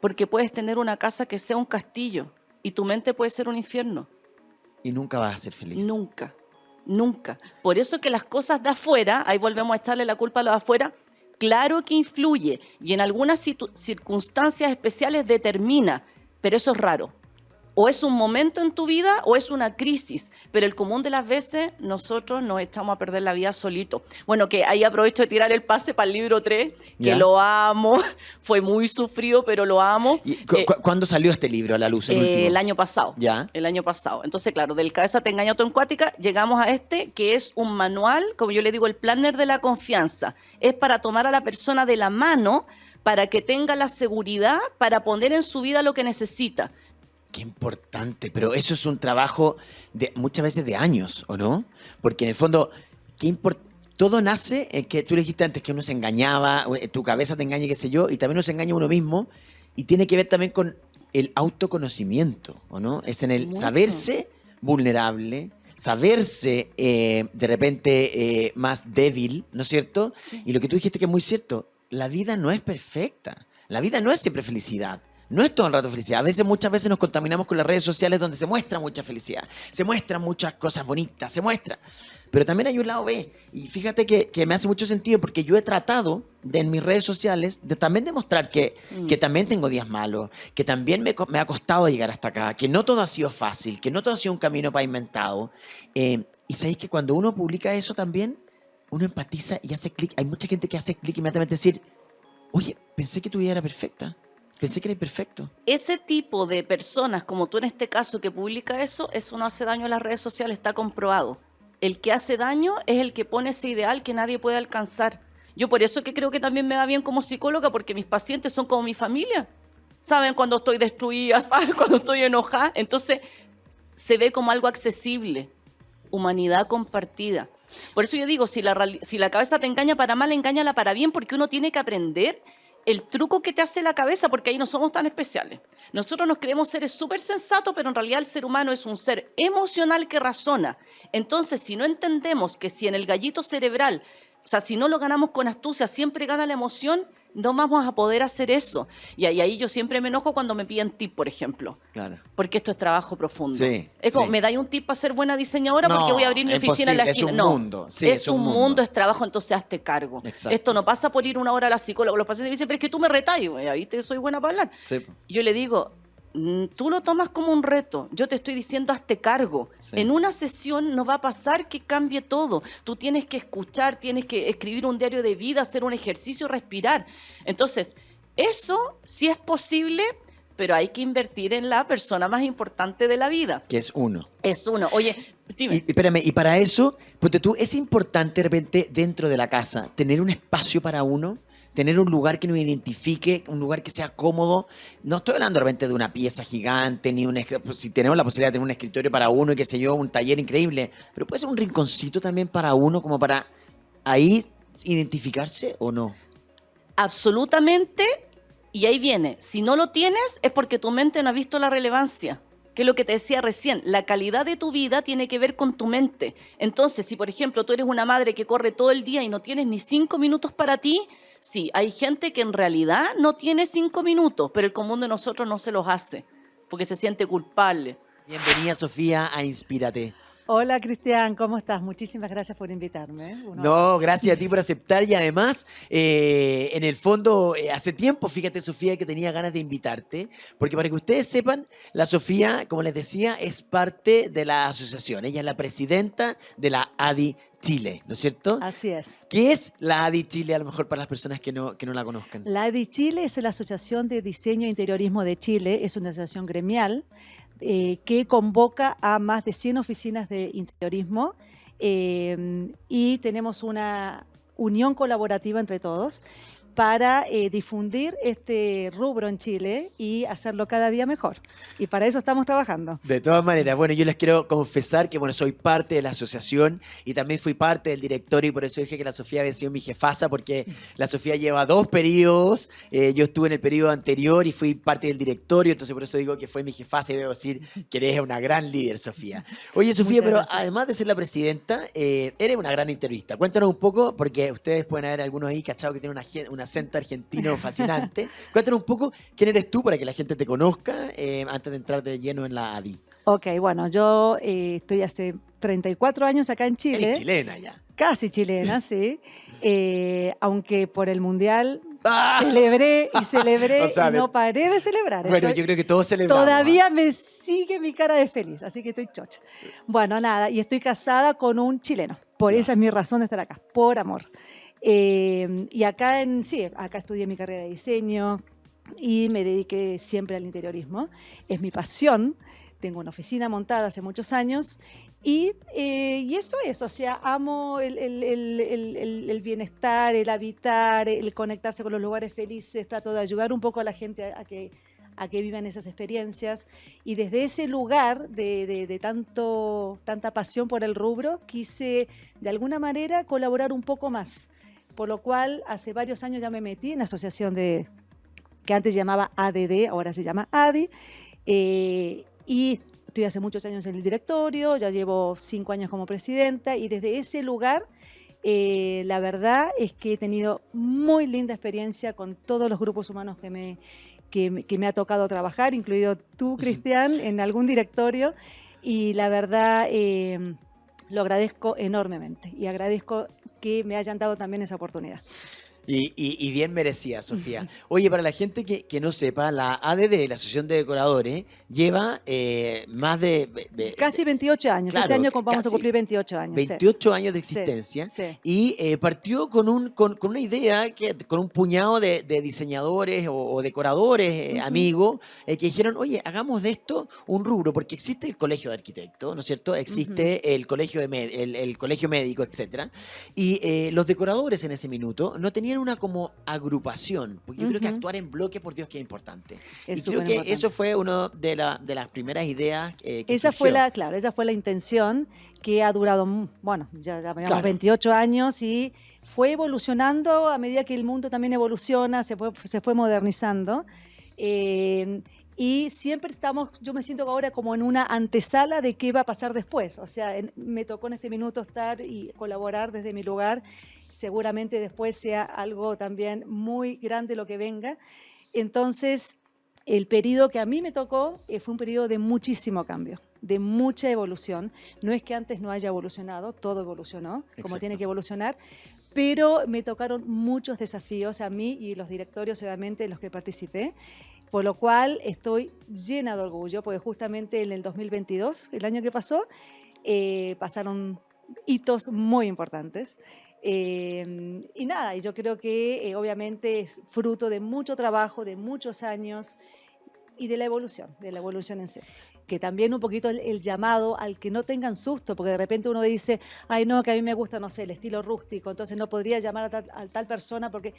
Porque puedes tener una casa que sea un castillo y tu mente puede ser un infierno. Y nunca vas a ser feliz. Nunca, nunca. Por eso que las cosas de afuera, ahí volvemos a echarle la culpa a los de afuera, claro que influye y en algunas circunstancias especiales determina, pero eso es raro. O es un momento en tu vida o es una crisis, pero el común de las veces nosotros nos echamos a perder la vida solito. Bueno, que ahí aprovecho de tirar el pase para el libro 3, que ¿Ya? lo amo, fue muy sufrido, pero lo amo. ¿Y cuándo salió este libro a la luz, el último? El año pasado. ¿Ya? El año pasado. Entonces, claro, del cabeza te engañó tu encuática, llegamos a este, que es un manual, como yo le digo, el planner de la confianza. Es para tomar a la persona de la mano para que tenga la seguridad para poner en su vida lo que necesita. Qué importante, pero eso es un trabajo de muchas veces de años, ¿o no? Porque en el fondo, todo nace en que tú le dijiste antes que uno se engañaba, tu cabeza te engaña, qué sé yo, y también uno se engaña a uno mismo, y tiene que ver también con el autoconocimiento, ¿o no? Es en el Mucho. saberse vulnerable, saberse de repente más débil, ¿no es cierto? Sí. Y lo que tú dijiste que es muy cierto, la vida no es perfecta, la vida no es siempre felicidad. No es todo el rato felicidad. Muchas veces nos contaminamos con las redes sociales donde se muestra mucha felicidad, se muestran muchas cosas bonitas, se muestra. Pero también hay un lado B. Y fíjate que me hace mucho sentido porque yo he tratado en mis redes sociales de también demostrar que también tengo días malos, que también me ha costado llegar hasta acá, que no todo ha sido fácil, que no todo ha sido un camino pavimentado. Y sabéis que cuando uno publica eso también, uno empatiza y hace clic. Hay mucha gente que hace clic inmediatamente decir, oye, pensé que tu vida era perfecta. Pensé que era perfecto. Ese tipo de personas, como tú en este caso, que publica eso no hace daño a las redes sociales, está comprobado. El que hace daño es el que pone ese ideal que nadie puede alcanzar. Yo por eso que creo que también me va bien como psicóloga, porque mis pacientes son como mi familia. Saben cuando estoy destruida, saben cuando estoy enojada. Entonces, se ve como algo accesible. Humanidad compartida. Por eso yo digo, si la cabeza te engaña para mal, engáñala para bien, porque uno tiene que aprender el truco que te hace la cabeza, porque ahí no somos tan especiales. Nosotros nos creemos seres súper sensatos, pero en realidad el ser humano es un ser emocional que razona. Entonces, si no entendemos que si en el gallito cerebral, o sea, si no lo ganamos con astucia, siempre gana la emoción, no vamos a poder hacer eso. Y ahí yo siempre me enojo cuando me piden tip, por ejemplo. Claro. Porque esto es trabajo profundo. Sí, Es como, sí. ¿me dais un tip para ser buena diseñadora? No, Porque voy a abrir mi oficina en la imposible, esquina. es un No, mundo. Sí, es un mundo, es trabajo, entonces hazte cargo. Exacto. Esto no pasa por ir una hora a la psicóloga. Los pacientes me dicen, pero es que tú me retallas. Güey, ¿viste? Soy buena para hablar. Sí. Yo le digo, tú lo tomas como un reto. Yo te estoy diciendo, hazte cargo. Sí. En una sesión no va a pasar que cambie todo. Tú tienes que escuchar, tienes que escribir un diario de vida, hacer un ejercicio, respirar. Entonces, eso sí es posible, pero hay que invertir en la persona más importante de la vida. Que es uno. Es uno. Oye, dime. Y espérame, y para eso, ponte tú, es importante de repente dentro de la casa tener un espacio para uno, tener un lugar que nos identifique, un lugar que sea cómodo. No estoy hablando de repente de una pieza gigante, ni pues, si tenemos la posibilidad de tener un escritorio para uno y qué sé yo, un taller increíble, pero puede ser un rinconcito también para uno, como para ahí identificarse o no. Absolutamente. Y ahí viene. Si no lo tienes, es porque tu mente no ha visto la relevancia. Que es lo que te decía recién, la calidad de tu vida tiene que ver con tu mente. Entonces, si por ejemplo tú eres una madre que corre todo el día y no tienes ni 5 minutos para ti, sí, hay gente que en realidad no tiene 5 minutos, pero el común de nosotros no se los hace, porque se siente culpable. Bienvenida, Sofía, a Inspírate. Hola Cristian, ¿cómo estás? Muchísimas gracias por invitarme. No, gracias a ti por aceptar y además, en el fondo, hace tiempo, fíjate Sofía, que tenía ganas de invitarte, porque para que ustedes sepan, la Sofía, como les decía, es parte de la asociación, ella es la presidenta de la ADI Chile, ¿no es cierto? Así es. ¿Qué es la ADI Chile, a lo mejor para las personas que no la conozcan? La ADI Chile es la Asociación de Diseño e Interiorismo de Chile, es una asociación gremial que convoca a más de 100 oficinas de interiorismo y tenemos una unión colaborativa entre todos para difundir este rubro en Chile y hacerlo cada día mejor. Y para eso estamos trabajando. De todas maneras, bueno, yo les quiero confesar que, bueno, soy parte de la asociación y también fui parte del directorio y por eso dije que la Sofía había sido mi jefasa, porque la Sofía lleva 2 periodos, yo estuve en el periodo anterior y fui parte del directorio, entonces por eso digo que fue mi jefasa y debo decir que eres una gran líder, Sofía. Oye, Sofía, Muchas pero gracias. además de ser la presidenta, eres una gran intervista. Cuéntanos un poco, porque ustedes pueden haber algunos ahí cachados que tienen un acento argentino fascinante. Cuéntanos un poco quién eres tú para que la gente te conozca antes de entrar de lleno en la ADI. Ok, bueno, yo estoy hace 34 años acá en Chile. Eres chilena ya. Casi chilena, sí. Aunque por el Mundial ¡Ah! celebré y celebré O sea, y no paré de celebrar. Bueno, Estoy- yo creo que todos celebramos. Todavía me sigue mi cara de feliz, así que estoy chocha. Bueno, nada, y estoy casada con un chileno. Por esa es mi razón de estar acá, por amor. Y acá acá estudié mi carrera de diseño y me dediqué siempre al interiorismo. Es mi pasión. Tengo una oficina montada hace muchos años y eso es, o sea, amo el bienestar, el habitar, el conectarse con los lugares felices. Trato de ayudar un poco a la gente a que vivan esas experiencias y desde ese lugar de tanta pasión por el rubro quise de alguna manera colaborar un poco más, por lo cual hace varios años ya me metí en la asociación que antes llamaba ADD, ahora se llama ADI, y estoy hace muchos años en el directorio, ya llevo 5 años como presidenta y desde ese lugar la verdad es que he tenido muy linda experiencia con todos los grupos humanos que me ha tocado trabajar, incluido tú, Cristian, en algún directorio, y la verdad lo agradezco enormemente y agradezco que me hayan dado también esa oportunidad. Y bien merecida, Sofía. Oye, para la gente que no sepa, la ADD, la Asociación de Decoradores, lleva más de... Casi 28 años. Claro, Este año vamos casi a cumplir 28 años. 28 años de Sí, existencia. sí. Y partió con una idea, con un puñado de diseñadores o decoradores, amigos, que dijeron, oye, hagamos de esto un rubro, porque existe el colegio de arquitectos, ¿no es cierto? Existe el colegio el colegio médico, etcétera. Y los decoradores en ese minuto no tenían una como agrupación, porque yo creo que actuar en bloque, por Dios, que es importante. Es Y creo que superimportante. eso fue una de las primeras ideas que Esa surgió. esa fue la intención que ha durado, bueno, ya llevamos Claro. 28 años y fue evolucionando a medida que el mundo también evoluciona, se fue modernizando. Y siempre yo me siento ahora como en una antesala de qué va a pasar después. O sea, me tocó en este minuto estar y colaborar desde mi lugar. Seguramente después sea algo también muy grande lo que venga. Entonces, el periodo que a mí me tocó fue un periodo de muchísimo cambio, de mucha evolución. No es que antes no haya evolucionado, todo evolucionó como Exacto. tiene que evolucionar, pero me tocaron muchos desafíos a mí y los directorios, obviamente, en los que participé. Por lo cual estoy llena de orgullo, porque justamente en el 2022, el año que pasó, pasaron hitos muy importantes. Y nada, y yo creo que obviamente es fruto de mucho trabajo, de muchos años y de la evolución en sí. Que también un poquito el llamado al que no tengan susto, porque de repente uno dice, ay no, que a mí me gusta, no sé, el estilo rústico, entonces no podría llamar a tal persona porque,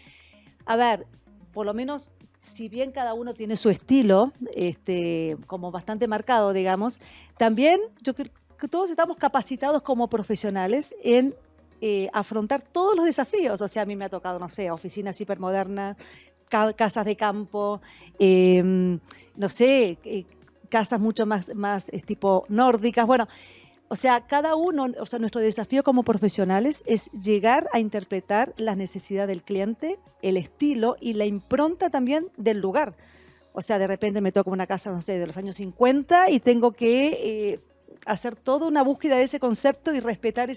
a ver, por lo menos, si bien cada uno tiene su estilo, como bastante marcado, digamos, también yo creo que todos estamos capacitados como profesionales en afrontar todos los desafíos. O sea, a mí me ha tocado, no sé, oficinas hipermodernas, casas de campo, no sé, casas mucho más tipo nórdicas. Bueno, o sea, cada uno, o sea, nuestro desafío como profesionales es llegar a interpretar las necesidades del cliente, el estilo y la impronta también del lugar. O sea, de repente me toca una casa, no sé, de los años 50 y tengo que hacer toda una búsqueda de ese concepto y respetar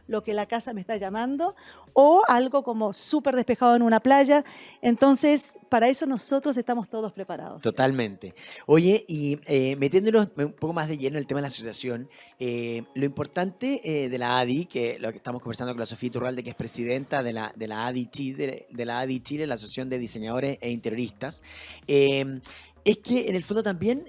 lo que la casa me está llamando, o algo como súper despejado en una playa. Entonces, para eso nosotros estamos todos preparados. Totalmente. Oye, y metiéndonos un poco más de lleno en el tema de la asociación, lo importante de la ADI, que lo que estamos conversando con la Sofía Iturralde, que es presidenta de la ADI Chile, la Asociación de Diseñadores e Interioristas, es que en el fondo también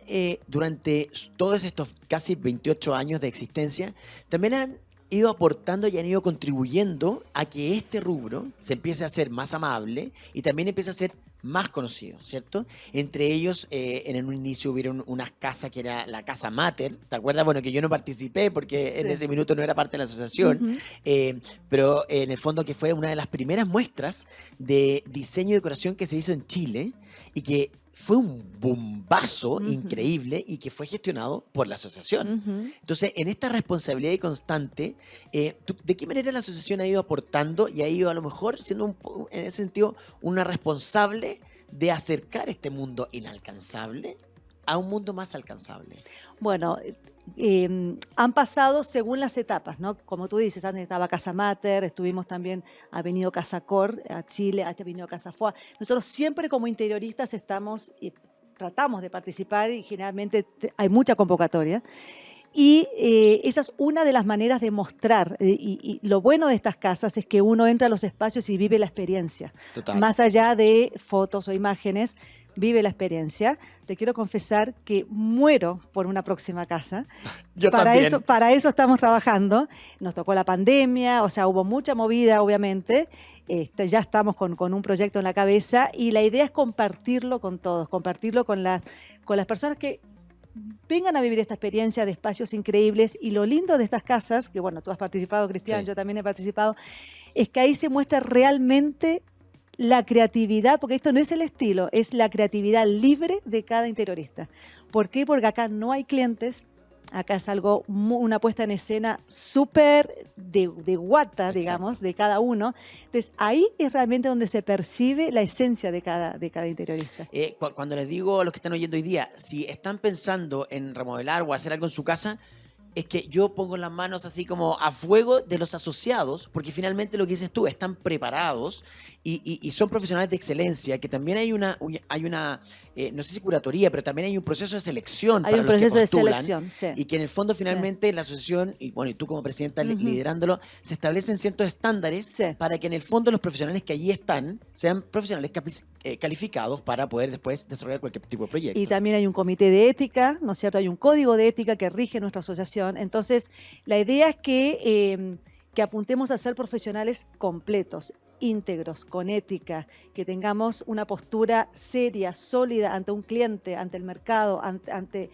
durante todos estos casi 28 años de existencia, también han ido aportando y han ido contribuyendo a que este rubro se empiece a hacer más amable y también empiece a ser más conocido, ¿cierto? Entre ellos, en un inicio hubieron unas casas que era la Casa Mater, ¿te acuerdas? Bueno, que yo no participé porque en ese minuto no era parte de la asociación, pero en el fondo que fue una de las primeras muestras de diseño y decoración que se hizo en Chile y que fue un bombazo increíble y que fue gestionado por la asociación. Entonces, en esta responsabilidad y constante, ¿de qué manera la asociación ha ido aportando y ha ido a lo mejor siendo en ese sentido una responsable de acercar este mundo inalcanzable a un mundo más alcanzable? Bueno, han pasado según las etapas, ¿no? Como tú dices, antes estaba Casa Mater, ha venido Casa Cor a Chile, ha venido Casa Foa. Nosotros siempre como interioristas tratamos de participar y generalmente hay mucha convocatoria. Y esa es una de las maneras de mostrar. Y lo bueno de estas casas es que uno entra a los espacios y vive la experiencia. Total. Más allá de fotos o imágenes, vive la experiencia. Te quiero confesar que muero por una próxima casa. Yo también. Para eso estamos trabajando. Nos tocó la pandemia, o sea, hubo mucha movida, obviamente. Ya estamos con un proyecto en la cabeza y la idea es compartirlo con todos, compartirlo con las personas que vengan a vivir esta experiencia de espacios increíbles. Y lo lindo de estas casas, que bueno, tú has participado, Cristian, Sí. yo también he participado, es que ahí se muestra realmente la creatividad, porque esto no es el estilo, es la creatividad libre de cada interiorista. ¿Por qué? Porque acá no hay clientes, acá es una puesta en escena súper de guata, Exacto. digamos, de cada uno. Entonces ahí es realmente donde se percibe la esencia de cada interiorista. Cuando les digo a los que están oyendo hoy día, si están pensando en remodelar o hacer algo en su casa, es que yo pongo las manos así como a fuego de los asociados, porque finalmente lo que dices tú, están preparados y son profesionales de excelencia, que también hay una no sé si curatoría, pero también hay un proceso de selección Hay para un los que proceso de postulan, selección, sí. y que en el fondo finalmente la asociación, y bueno, y tú como presidenta liderándolo, se establecen ciertos estándares Sí. para que en el fondo los profesionales que allí están sean profesionales calificados para poder después desarrollar cualquier tipo de proyecto. Y también hay un comité de ética, ¿no es cierto? Hay un código de ética que rige nuestra asociación. Entonces, la idea es que apuntemos a ser profesionales completos, íntegros, con ética, que tengamos una postura seria, sólida ante un cliente, ante el mercado, ante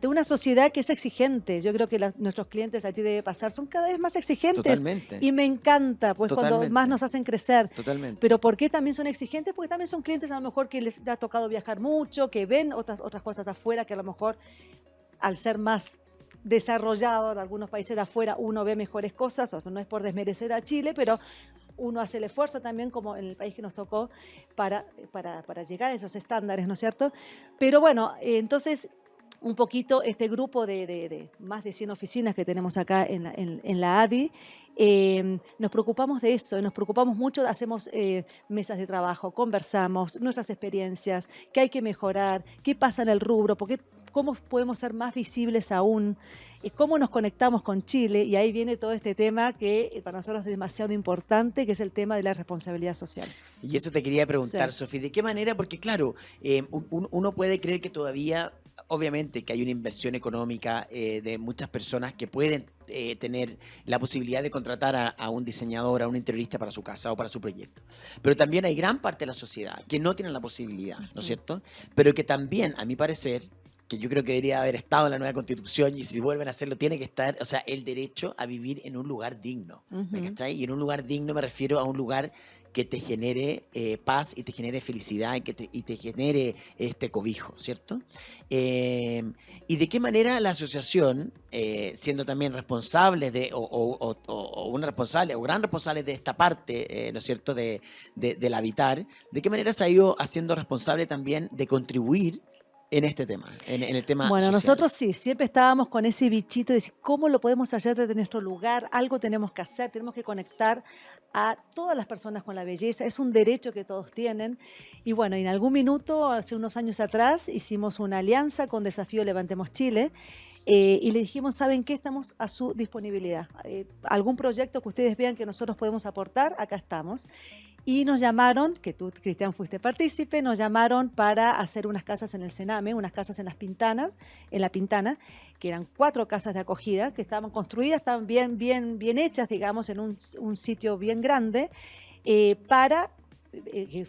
una sociedad que es exigente. Yo creo que nuestros clientes, a ti debe pasar, son cada vez más exigentes. Totalmente. Y me encanta, pues cuando Totalmente. más nos hacen crecer. Totalmente. Pero ¿por qué también son exigentes? Porque también son clientes a lo mejor que les ha tocado viajar mucho, que ven otras cosas afuera, que a lo mejor al ser más desarrollado en algunos países de afuera uno ve mejores cosas. O sea, no es por desmerecer a Chile, pero uno hace el esfuerzo también, como en el país que nos tocó, para llegar a esos estándares, ¿no es cierto? Pero bueno, entonces un poquito este grupo de más de 100 oficinas que tenemos acá en la ADI, nos preocupamos de eso, nos preocupamos mucho, hacemos mesas de trabajo, conversamos nuestras experiencias, qué hay que mejorar, qué pasa en el rubro, cómo podemos ser más visibles aún, cómo nos conectamos con Chile, y ahí viene todo este tema que para nosotros es demasiado importante, que es el tema de la responsabilidad social. Y eso te quería preguntar, Sí. Sofía, ¿de qué manera? Porque claro, uno puede creer que todavía, obviamente, que hay una inversión económica de muchas personas que pueden tener la posibilidad de contratar a un diseñador, a un interiorista para su casa o para su proyecto. Pero también hay gran parte de la sociedad que no tienen la posibilidad, ¿no es cierto? Pero que también, a mi parecer, que yo creo que debería haber estado en la nueva constitución, y si vuelven a hacerlo tiene que estar, o sea, el derecho a vivir en un lugar digno, ¿me cachai? Y en un lugar digno me refiero a un lugar que te genere paz y te genere felicidad y te genere este cobijo, ¿cierto? ¿Y de qué manera la asociación, siendo también responsable o una responsable o gran responsable de esta parte, ¿no es cierto?, del habitar, ¿de qué manera se ha ido haciendo responsable también de contribuir en este tema, en el tema Bueno, social? nosotros sí, siempre estábamos con ese bichito de decir, ¿cómo lo podemos hacer desde nuestro lugar? Algo tenemos que hacer, tenemos que conectar a todas las personas con la belleza, es un derecho que todos tienen. Y bueno, en algún minuto, hace unos años atrás, hicimos una alianza con Desafío Levantemos Chile, y le dijimos, ¿saben qué? Estamos a su disponibilidad. Algún proyecto que ustedes vean que nosotros podemos aportar, acá estamos. Y nos llamaron, que tú, Cristian, fuiste partícipe, nos llamaron para hacer unas casas en el Sename, unas casas en las Pintanas, en La Pintana, que eran 4 casas de acogida, que estaban construidas, estaban bien hechas, digamos, en un sitio bien grande, que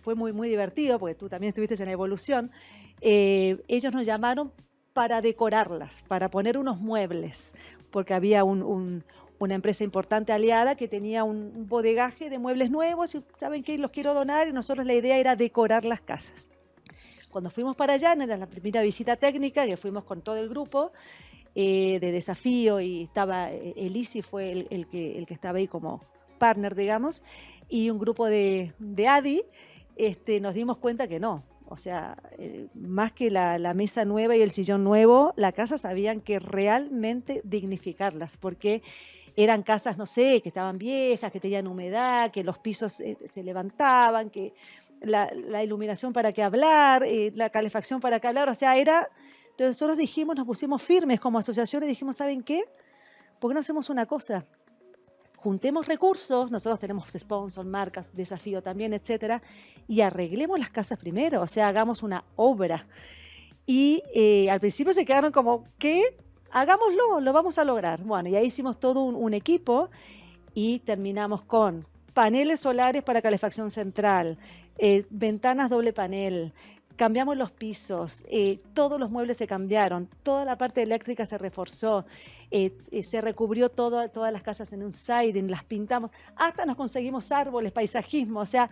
fue muy divertido, porque tú también estuviste en la evolución. Ellos nos llamaron para decorarlas, para poner unos muebles, porque había una empresa importante aliada que tenía un bodegaje de muebles nuevos y saben que los quiero donar, y nosotros la idea era decorar las casas. Cuando fuimos para allá, era la primera visita técnica, que fuimos con todo el grupo de Desafío, y estaba Elisi, fue el que estaba ahí como partner, digamos, y un grupo de ADI, nos dimos cuenta que no. O sea, más que la mesa nueva y el sillón nuevo, la casa sabían que realmente dignificarlas, porque eran casas, no sé, que estaban viejas, que tenían humedad, que los pisos se levantaban, que la iluminación para qué hablar, la calefacción para qué hablar, o sea, era... Entonces nosotros dijimos, nos pusimos firmes como asociación y dijimos, ¿saben qué? ¿Por qué no hacemos una cosa? Juntemos recursos, nosotros tenemos sponsor, marcas, Desafío también, etcétera, y arreglemos las casas primero, o sea, hagamos una obra. Y al principio se quedaron como, ¿qué? Hagámoslo, lo vamos a lograr. Bueno, y ahí hicimos todo un equipo y terminamos con paneles solares para calefacción central, ventanas doble panel, cambiamos los pisos, todos los muebles se cambiaron, toda la parte eléctrica se reforzó, se recubrió todas las casas en un siding, las pintamos, hasta nos conseguimos árboles, paisajismo, o sea,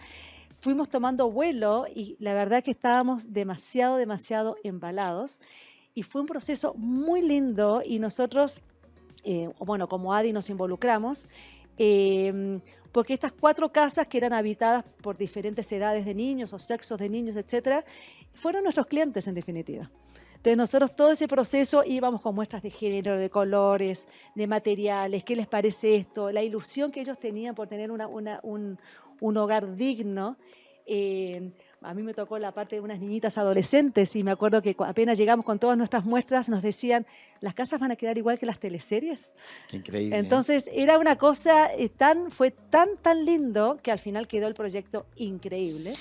fuimos tomando vuelo y la verdad que estábamos demasiado embalados, y fue un proceso muy lindo, y nosotros, bueno, como ADI nos involucramos, porque estas 4 casas que eran habitadas por diferentes edades de niños o sexos de niños, etcétera, fueron nuestros clientes en definitiva. Entonces nosotros todo ese proceso íbamos con muestras de género, de colores, de materiales, qué les parece esto, la ilusión que ellos tenían por tener un hogar digno. A mí me tocó la parte de unas niñitas adolescentes, y me acuerdo que apenas llegamos con todas nuestras muestras nos decían, las casas van a quedar igual que las teleseries. Qué increíble. Entonces era una cosa, fue tan lindo que al final quedó el proyecto increíble.